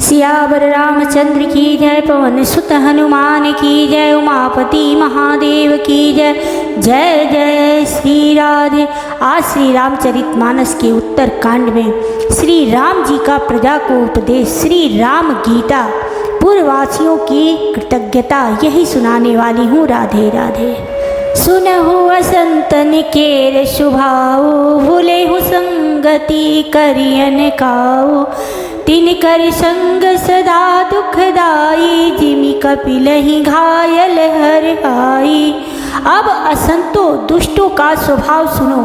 सियावर रामचंद्र की जय, पवन सुत हनुमान की जय, उमापति महादेव की जय। जय जय श्री राधे। आज श्री रामचरितमानस के उत्तर कांड में श्री राम जी का प्रजा को उपदेश, श्री राम गीता, पूर्ववासियों की कृतज्ञता, यही सुनाने वाली हूँ। राधे राधे। सुनहु असंतन केर शुभाओ, भूले हु संगति करियन काओ, तिन कर संग सदा दुखदाई, जिमि कपिलहि घायल हर आई। अब असंतों दुष्टों का स्वभाव सुनो,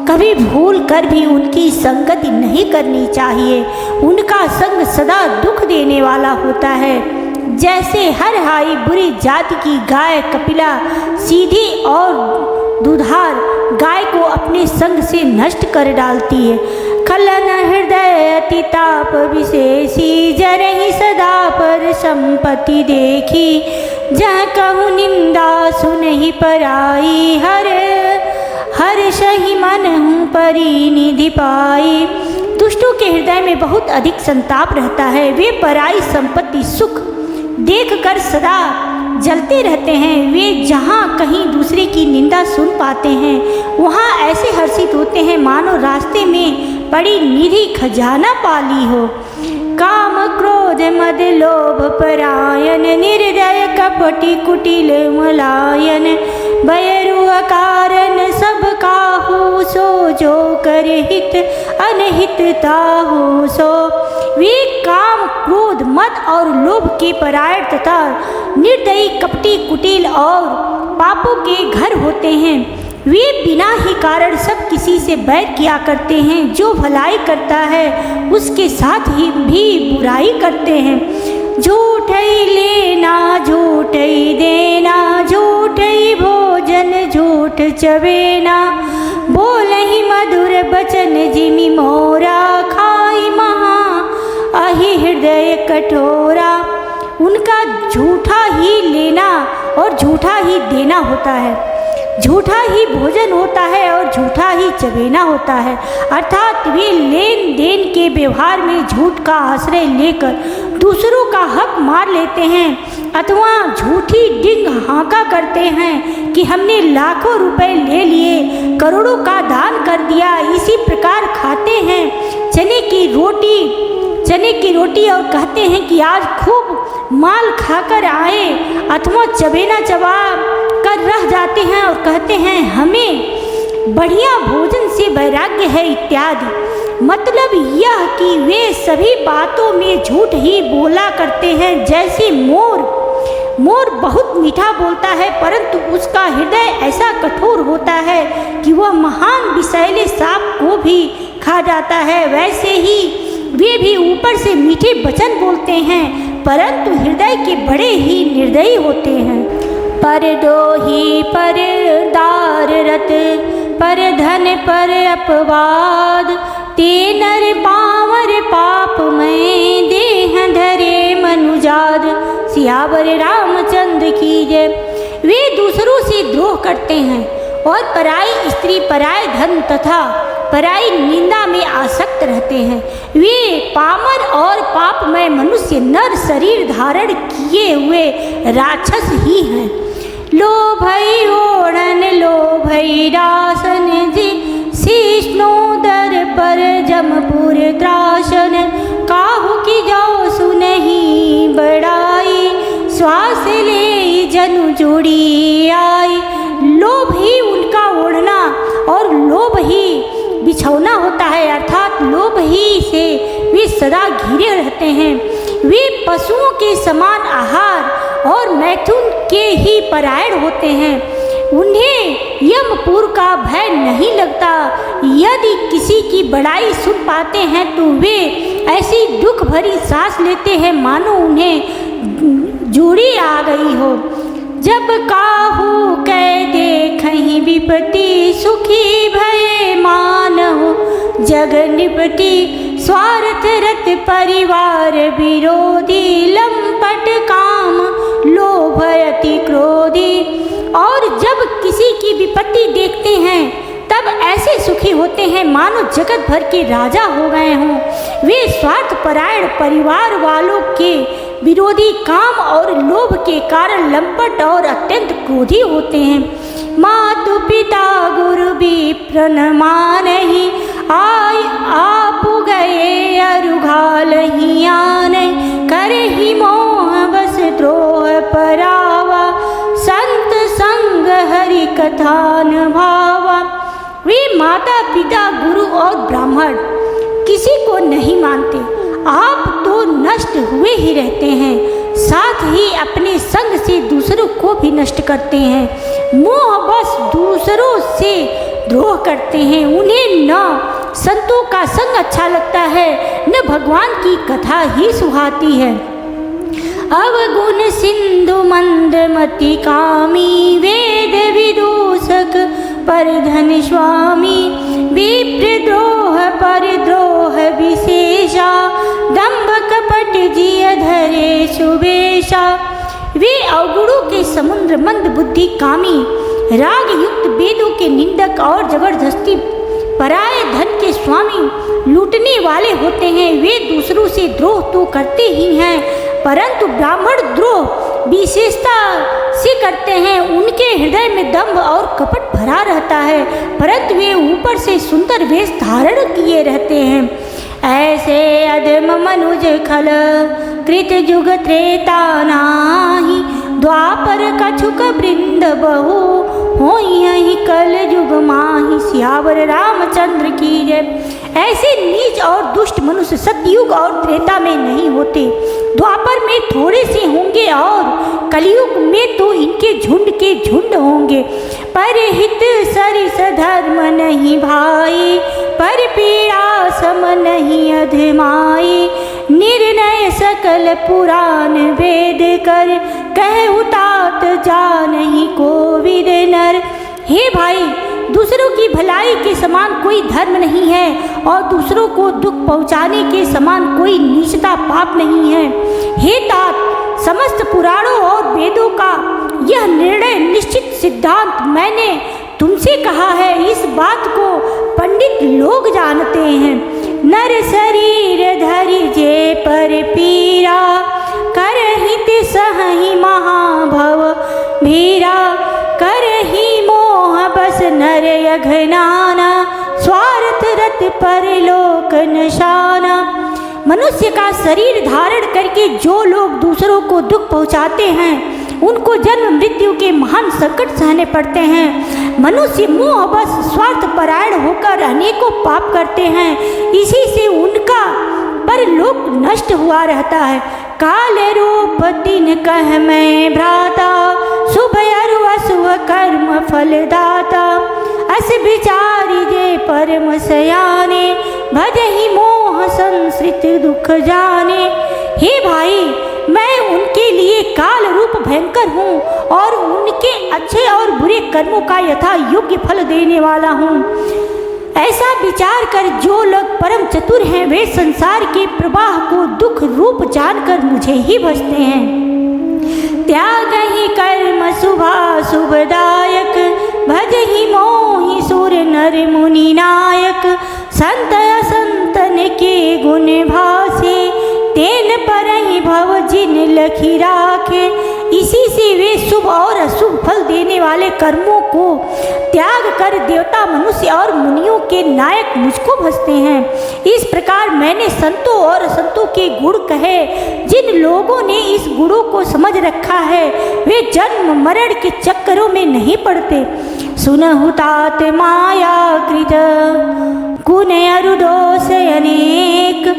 कभी भूल कर भी उनकी संगति नहीं करनी चाहिए। उनका संग सदा दुख देने वाला होता है। जैसे हर हाई बुरी जाति की गाय कपिला सीधी और दुधार गाय को अपने संग से नष्ट कर डालती है। खलन हृदय अति ताप विशेषी, जरहि सदा पर संपत्ति देखी, जह कहूँ निंदा सुनहि पराई, हर सही मन हूँ परिनिधि पाई। दुष्टों के हृदय में बहुत अधिक संताप रहता है। वे पराई संपत्ति सुख देखकर सदा जलते रहते हैं। वे जहाँ कहीं दूसरे की निंदा सुन पाते हैं वहाँ ऐसे हर्षित होते हैं मानो रास्ते में बड़ी निधि खजाना पाली हो। काम क्रोध मद लोभ परायण, निर्दय कपटी कुटिल मलायन, बयरु अकारण सब काहू सो, जो कर हित अनहित ताहू सो। वे काम क्रोध मद और लोभ के परायण तथा निर्दयी कपटी कुटिल और पापों के घर होते हैं। वे बिना ही कारण सब किसी से बैर किया करते हैं। जो भलाई करता है उसके साथ ही भी बुराई करते हैं। झूठ ही लेना झूठ ही देना, झूठ ही भोजन झूठ चबेना, बोल ही मधुर बचन जिमि मोरा, खाई महा अहि हृदय कठोरा। उनका झूठा ही लेना और झूठा ही देना होता है, झूठा ही भोजन होता है और झूठा ही चबेना होता है। अर्थात वे लेन देन के व्यवहार में झूठ का आश्रय लेकर दूसरों का हक मार लेते हैं अथवा झूठी डिंग हाँका करते हैं कि हमने लाखों रुपए ले लिए, करोड़ों का दान कर दिया। इसी प्रकार खाते हैं चने की रोटी और कहते हैं कि आज खूब माल खाकर आए, अथवा चबेना चबा कर रह जाते हैं और कहते हैं हमें बढ़िया भोजन से वैराग्य है इत्यादि। मतलब यह कि वे सभी बातों में झूठ ही बोला करते हैं। जैसे मोर बहुत मीठा बोलता है परंतु उसका हृदय ऐसा कठोर होता है कि वह महान विषैले सांप को भी खा जाता है, वैसे ही वे भी ऊपर से मीठे वचन बोलते हैं परंतु हृदय के बड़े ही निर्दयी होते हैं। पर दोही पर दार रत, पर धन पर अपवाद, ते नर पावर पाप में देह धरे मनुजाद। सियावर रामचंद्र की जय। वे दूसरों से द्रोह करते हैं और पराई स्त्री, पराय धन तथा पराई निंदा में आसक्त रहते हैं। वे पामर और पापमय मनुष्य नर शरीर धारण किए हुए राक्षस ही हैं। लोभई ओढ़न लोभई रासन, जी शीष्णोदर पर जमपुर त्रासन, काहू की जाओ सुनहि बड़ाई, श्वास ले जनु जोड़ी आई। लोभ ही उनका ओढ़ना और लोभ ही बिछौना होता है, अर्थात लोभ ही से वे सदा घिरे रहते हैं। वे पशुओं के समान आहार और मैथुन के ही परायण होते हैं। उन्हें यमपुर का भय नहीं लगता। यदि किसी की बड़ाई सुन पाते हैं तो वे ऐसी दुख भरी सांस लेते हैं मानो उन्हें जूड़ी आ गई हो। जब काहू कह देखहि विपत्ति, सुखी भय मानहु जग निपति, स्वार्थ रत परिवार विरोधी, लंपट काम लोभ अति क्रोधी। और जब किसी की विपत्ति देखते हैं तब तब ऐसे सुखी होते हैं मानो जगत भर के राजा हो गए हों। वे स्वार्थपरायण परिवार वालों के विरोधी, काम और लोभ के कारण लंपट और अत्यंत क्रोधी होते हैं। मातु पिता गुरु विप्र न मानहि, आय आप गए अरुघाल ही आने, करहि मोह बस द्रोह परावा, संत संग हरि कथा न भावा। वे माता पिता गुरु और ब्राह्मण किसी को नहीं मानते। आप तो नष्ट हुए ही रहते हैं, साथ ही अपने संग से दूसरों को भी नष्ट करते हैं। मोह बस दूसरों से द्रोह करते हैं। उन्हें न संतों का संग अच्छा लगता है, न भगवान की कथा ही सुहाती है। अवगुण सिंधु मंदमति कामी, वेद विदूषक परधन स्वामी, विप्रद्रोह परद्रोह विशेषा, दंभ कपट जिय धरे सुबेशा। वे अवगुणों के समुद्र, मंद बुद्धि कामी, राग युक्त वेदों के निंदक और जबरदस्ती पराये धन के स्वामी, लूटने वाले होते हैं। वे दूसरों से द्रोह तो करते ही हैं, परंतु ब्राह्मण द्रोह विशेषता से करते हैं। उनके हृदय में दंभ और कपट भरा रहता है, परंतु वे ऊपर से सुंदर वेश धारण किए रहते हैं। ऐसे अधम मनुज खल कृत जुग त्रेता नाही, द्वापर कछुक वृंद बहु होई कल युग माही। सियावर रामचंद्र की जय। ऐसे नीच और दुष्ट मनुष्य सतयुग और त्रेता में नहीं होते, द्वापर में थोड़े से होंगे और कलयुग में तो इनके झुंड के झुंड होंगे। पर हित सरिस धर्म नहीं भाई, पर पीड़ा सम नहीं अधमाई। निर्णय सकल पुराण वेद कर, कह उतात जा नहीं कोविद नर। हे भाई, दूसरों की भलाई के समान कोई धर्म नहीं है और दूसरों को दुख पहुंचाने के समान कोई नीचता पाप नहीं है। हे तात, समस्त पुराणों और वेदों का यह निर्णय निश्चित सिद्धांत मैंने तुमसे कहा है। इस बात को पंडित लोग जानते हैं। नर शरीर धरि जे पर पीरा, करहित सहहि महाभव भीरा। करहि मोह बस नर अघनाना, स्वार्थ रत परलोक निशाना। मनुष्य का शरीर धारण करके जो लोग दूसरों को दुख पहुंचाते हैं, उनको जन्म मृत्यु के महान संकट सहने पड़ते हैं। मनुष्य मोह बस स्वार्थ परायण होकर अनेकों पाप करते हैं, इसी से उनका परलोक नष्ट हुआ रहता है। काल रूप दिन कह मैं भ्राता, शुभ अरु अशुभ कर्म फलदाता। अस विचारी जे परम सयाने, भजहि मोह संसृत दुख जाने। हे भाई, मैं उनके लिए काल रूप भयंकर हूँ और उनके अच्छे और बुरे कर्मों का यथा योग्य फल देने वाला हूँ। ऐसा विचार कर जो लोग परम चतुर हैं, वे संसार के प्रवाह को दुख रूप जानकर मुझे ही भजते हैं। त्याग ही कर्म शुभाशुभदायक, भजहि मोहि सुर नर मुनि नायक। संत असंतन के गुण भासे, तेन परहि भव जिन लखी राखे। इसी से वे शुभ और अशुभ फल देने वाले कर्मों को त्याग कर देवता, मनुष्य और मुनियों के नायक मुझको भजते हैं। इस प्रकार मैंने संतों और असंतों के गुण कहे। जिन लोगों ने इस गुणों को समझ रखा है, वे जन्म मरण के चक्करों में नहीं पड़ते। सुनहु तात माया कृत, गुण अरु दोष अनेक।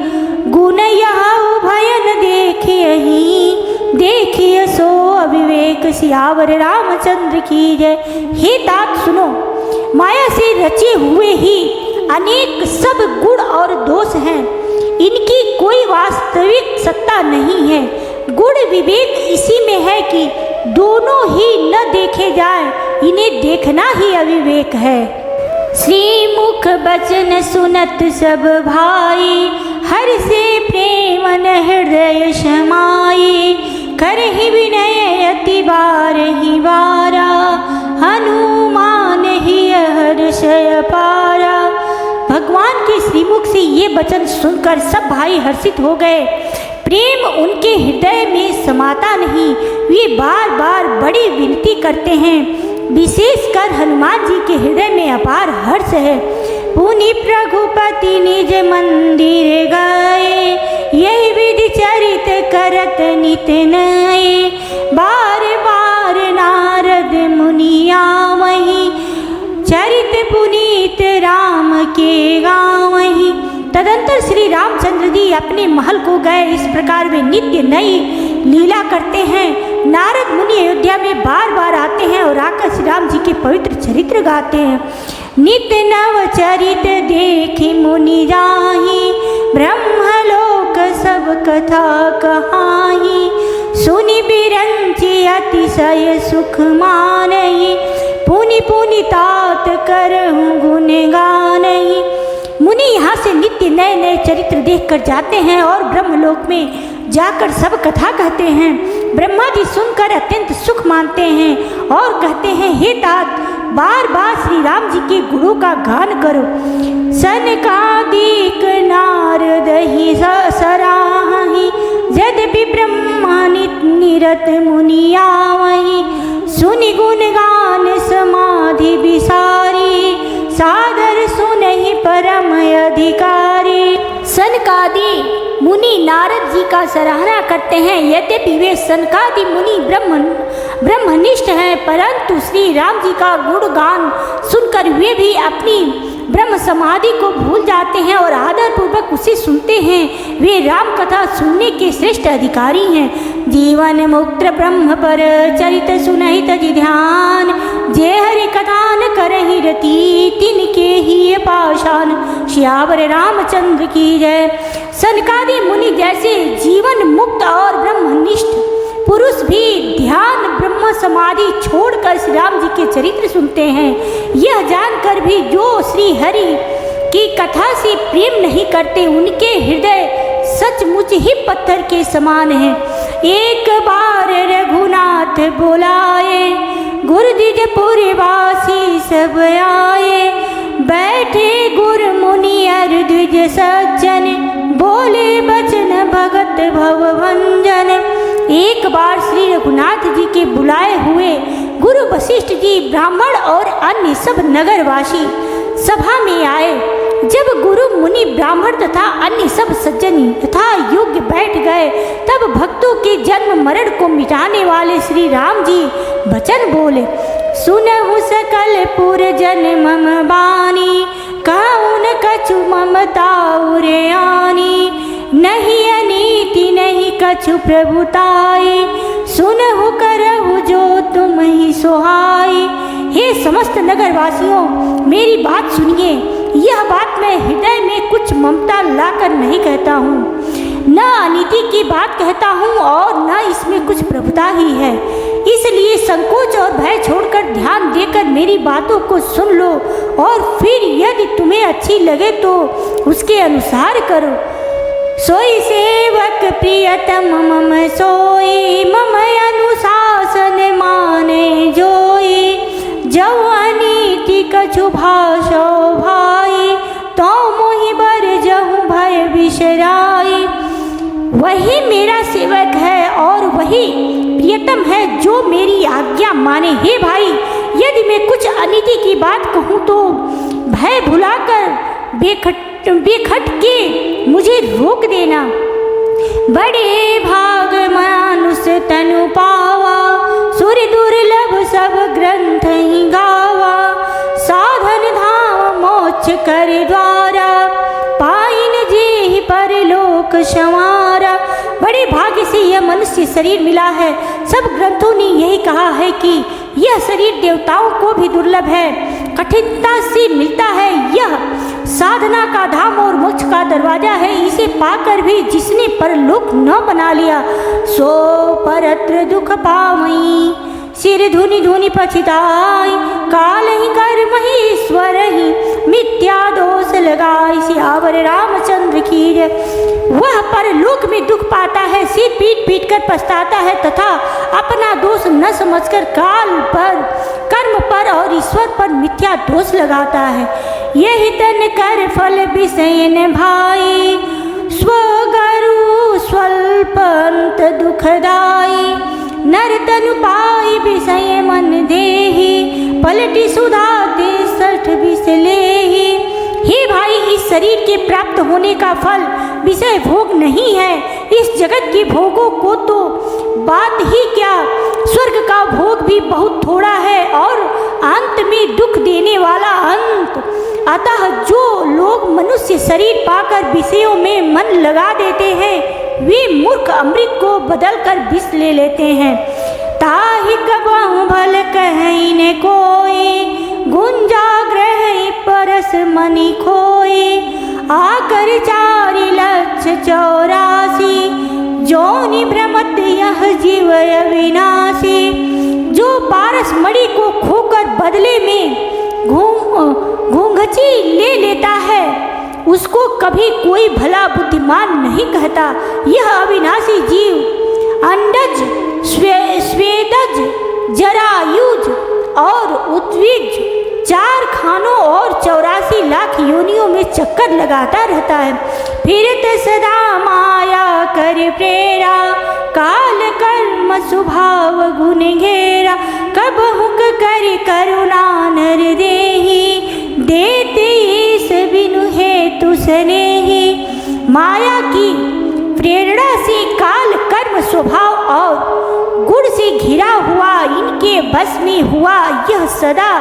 गुण यह भयन देखियहि, देखिए सो अविवेक। सियावर रामचंद्र की जय। हे तात सुनो, माया से रचे हुए ही अनेक सब गुण और दोष हैं, इनकी कोई वास्तविक सत्ता नहीं है। गुण विवेक इसी में है कि दोनों ही न देखे जाए, इन्हें देखना ही अविवेक है। श्रीमुख बचन सुनत सब भाई, हर से प्रेम न हृदय समाई। करहि विनय अति बार ही बारा, हनुमान ही हर्षय अपारा। भगवान के श्रीमुख से ये वचन सुनकर सब भाई हर्षित हो गए। प्रेम उनके हृदय में समाता नहीं, वे बार बार बड़ी विनती करते हैं। विशेषकर हनुमान जी के हृदय में अपार हर्ष है। पुनि रघुपति निज मंदिर गए, यही विधि चरित करत नित नए। बार बार नारद मुनि आवहि, चरित पुनीत राम के गावहि। तदंतर श्री रामचंद्र जी अपने महल को गए। इस प्रकार वे नित्य नई लीला करते हैं। नारद मुनि अयोध्या में बार बार आते हैं और आकर श्री राम जी के पवित्र चरित्र गाते हैं। नित्य नव चरित देखि मुनि जाहि, ब्रह्मलोक सब कथा कहाहि। सुनि बिरंचि अतिशय सुख मानहि, पुनि पुनि तात करहु गुण गानहि। मुनि यहाँ से नित्य नए नए चरित्र देखकर जाते हैं और ब्रह्मलोक में जाकर सब कथा कहते हैं। ब्रह्मा जी सुनकर अत्यंत सुख मानते हैं और कहते हैं, हे तात, बार बार श्री राम जी के गुणों का गान करो। सनकादिक नारद ही सराहि, यद्यपि ब्रह्मा निरत मुनि आवहि। सुनि गुण गान समाधि विसारी, सादर सुनहि परम अधिकारी। सनकादि मुनि नारद जी का सराहना करते हैं। यद्यपि वे सनकादि मुनि ब्रह्मनिष्ठ हैं, परंतु श्री राम जी का गुणगान सुनकर वे भी अपनी ब्रह्म समाधि को भूल जाते हैं और आदर पूर्वक उसे सुनते हैं। वे राम कथा सुनने के श्रेष्ठ अधिकारी हैं। जीवन मुक्त ब्रह्म पर चरित सुनहि तजि ध्यान, जे हरि कथान करहि रति, तिनके ही पाषाण। श्यावर रामचंद्र की जय। सनकादि मुनि जैसे जीवन मुक्त और ब्रह्मनिष्ठ पुरुष भी ध्यान ब्रह्म समाधि छोड़कर श्री राम जी के चरित्र सुनते हैं। यह जानकर भी जो श्री हरि की कथा से प्रेम नहीं करते, उनके हृदय सचमुच ही पत्थर के समान है। एक बार रघुनाथ बुलाए, गुरुद्विजपुर वासी सब आए। बैठे गुरु मुनि अर द्विज सज्जन, बोले बचन भगत भव भंजन। एक बार श्री रघुनाथ जी के बुलाए हुए गुरु वशिष्ठ जी, ब्राह्मण और अन्य सब नगरवासी सभा में आए। जब गुरु मुनि ब्राह्मण तथा अन्य सब सज्जन तथा योग्य बैठ गए, तब भक्तों के जन्म मरण को मिटाने वाले श्री राम जी वचन बोले। सुनहु सकल पुर जन मम बानी, कहून कछु ममता उरे आनी। नहीं अनीति नहीं कछु प्रभुताई, सुनहु करहु जो तुम ही सुहाई। हे समस्त नगरवासियों, मेरी बात सुनिए। यह बात मैं हृदय में कुछ ममता लाकर नहीं कहता हूँ, न अनीति की बात कहता हूँ और न इसमें कुछ प्रभुता ही है। इसलिए संकोच और भय छोड़कर ध्यान देकर मेरी बातों को सुन लो और फिर यदि तुम्हें अच्छी लगे तो उसके अनुसार करो। सोई सेवक प्रियतम मम सोई, मम अनुशासन माने जोई। जो अनीति कछु भाषो भाई, तो मोहि बर जहु भय बिसराई। वही मेरा सेवक है और वही प्रियतम है जो मेरी आज्ञा माने। हे भाई, यदि मैं कुछ अनीति की बात कहूँ तो भय भुलाकर बेखट के मुझे रोक देना। बड़े भाग मानुष तनु पावा, सुर दुर्लभ सब ग्रंथ ही गावा। साधन धाम मोक्ष कर द्वारा, पाइन जे परलोक संवारा। बड़े भाग्य से यह मनुष्य शरीर मिला है। सब ग्रंथों ने यही कहा है कि यह शरीर देवताओं को भी दुर्लभ है, कठिनता से मिलता है। यह साधना का धाम और मोक्ष का दरवाजा है। इसे पाकर भी जिसने परलोक न बना लिया, सो परत्र दुख पावई। सिर धुनि धुनि पछिताई, काल ही कर्म ही ईश्वर ही, मिथ्या दोष लगाई। सियावर रामचंद्र की जय। वह परलोक में दुख पाता है, सिर पीट पीट कर पछताता है तथा अपना दोष न समझकर काल पर, कर्म पर और ईश्वर ईश्वर पर मिथ्या दोष लगाता है। यही तन कर फल विषयन भाई, स्वगरु स्वल्पंत दुखदाई। नर तनु पाई विषय मन देही, पलटी सुधा दे सठ विष लेही। हे भाई, इस शरीर के प्राप्त होने का फल विषय भोग नहीं है। इस जगत के भोगों को तो बात ही क्या, स्वर्ग का भोग भी बहुत थोड़ा है और अंत में दुख देने वाला अंत। अतः जो लोग मनुष्य शरीर पाकर विषयों में मन लगा देते हैं, वे मूर्ख अमृत को बदलकर विष ले लेते हैं। ताहि कबहु भल कहीं न कोई, गुंजाग्रह परस मनि खोई। आकर 4,84,84, जोनि भ्रमत यह जीव अविनाशी। जो पारस मणि को खोकर बदले में घूंघची ले लेता है, उसको कभी कोई भला बुद्धिमान नहीं कहता। यह अविनाशी जीव अंडज, स्वेदज, जरायुज और उद्विज 4 खानों और 84 लाख योनियों में चक्कर लगाता रहता है। फिरत सदा माया कर प्रेरा, काल कर्म स्वभाव गुण घेरा। कब हुक कर करुणा नर देही, देते ईश बिनु हेतु स्नेही। माया की प्रेरणा से काल कर्म स्वभाव और गुण से घिरा हुआ इनके बस में हुआ यह सदा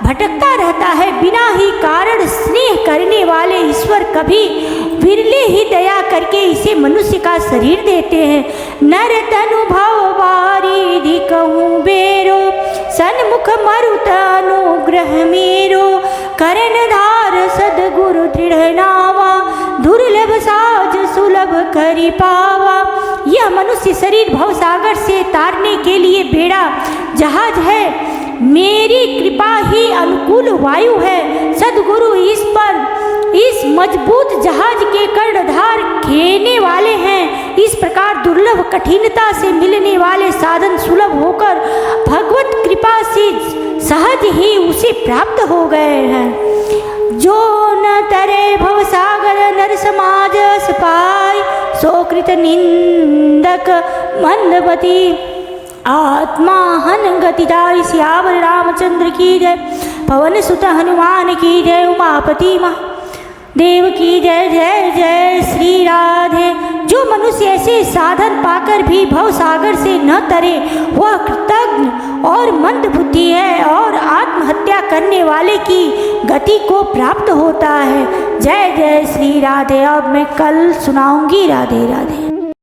भटकता रहता है। बिना ही कारण स्नेह करने वाले ईश्वर कभी विरले ही दया करके इसे मनुष्य का शरीर देते हैं। नर तनु भव बारिधि कहूँ बेरो, सन्मुख मरुत अनुग्रह मेरो। करण धार सदगुरु दृढ़ नावा, दुर्लभ साज सुलभ करि पावा। यह मनुष्य शरीर भव सागर से तारने के लिए बेड़ा जहाज है। मेरी कृपा ही अनुकूल वायु है। सदगुरु इस मजबूत जहाज के कर्णधार खेने वाले हैं। इस प्रकार दुर्लभ कठिनता से मिलने वाले साधन सुलभ होकर भगवत कृपा से सहज ही उसे प्राप्त हो गए हैं। जो न तरे भव सागर नर समाज सपाय, सोकृत निंदक मंदमती। आत्मा हन गति जाय, सियावर रामचंद्र की जय। पवन सुत हनुमान की जय। उमापति महादेव की जय। जय जय श्री राधे। जो मनुष्य ऐसे साधन पाकर भी भव सागर से न तरे, वह कृतज्ञ और मंद बुद्धि है और आत्महत्या करने वाले की गति को प्राप्त होता है। जय जय श्री राधे। अब मैं कल सुनाऊंगी। राधे राधे।